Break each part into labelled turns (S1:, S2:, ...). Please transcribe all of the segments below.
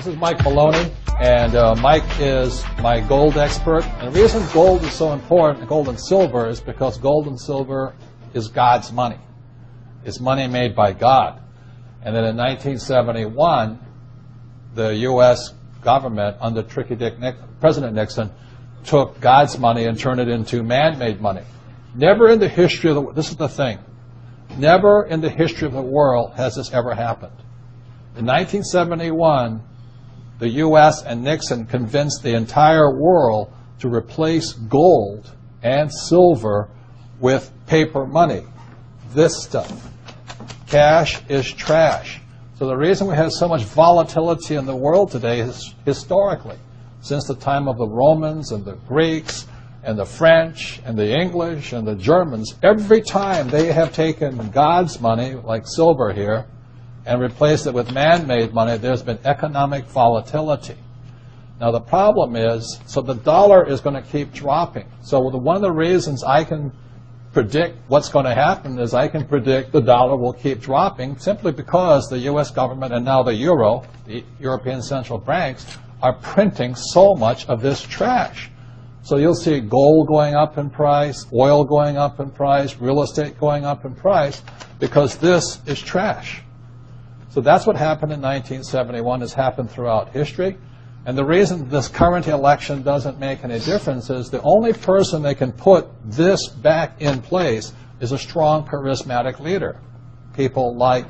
S1: This is Mike Maloney, and Mike is my gold expert. And the reason gold is so important, gold and silver, is because gold and silver is God's money. It's money made by God. And then in 1971, the U.S. government, under President Nixon, took God's money and turned it into man-made money. Never in the history of the world, this is the thing, never in the history of the world has this ever happened. In 1971, the U.S. and Nixon convinced the entire world to replace gold and silver with paper money. This stuff. Cash is trash. So the reason we have so much volatility in the world today is historically, since the time of the Romans and the Greeks and the French and the English and the Germans, every time they have taken God's money, like silver here, and replaced it with man-made money, there's been economic volatility. Now the problem is, so the dollar is going to keep dropping. So one of the reasons I can predict what's going to happen is I can predict the dollar will keep dropping simply because the U.S. government and now the euro, the European central banks, are printing so much of this trash. So you'll see gold going up in price, oil going up in price, real estate going up in price, because this is trash. So that's what happened in 1971, has happened throughout history. And the reason this current election doesn't make any difference is the only person that can put this back in place is a strong, charismatic leader. People like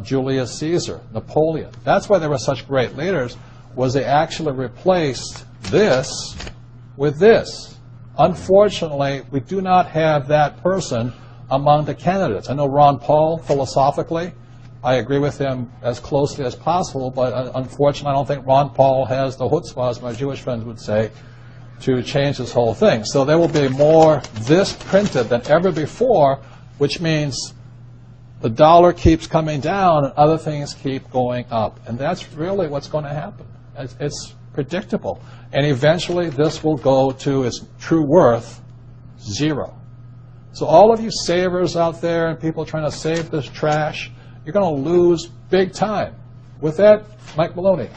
S1: Julius Caesar, Napoleon. That's why they were such great leaders, was they actually replaced this with this. Unfortunately, we do not have that person among the candidates. I know Ron Paul, philosophically, I agree with him as closely as possible, but unfortunately, I don't think Ron Paul has the chutzpah, as my Jewish friends would say, to change this whole thing. So there will be more this printed than ever before, which means the dollar keeps coming down and other things keep going up. And that's really what's going to happen. It's predictable. And eventually, this will go to its true worth, zero. So all of you savers out there and people trying to save this trash, you're going to lose big time. With that, Mike Maloney.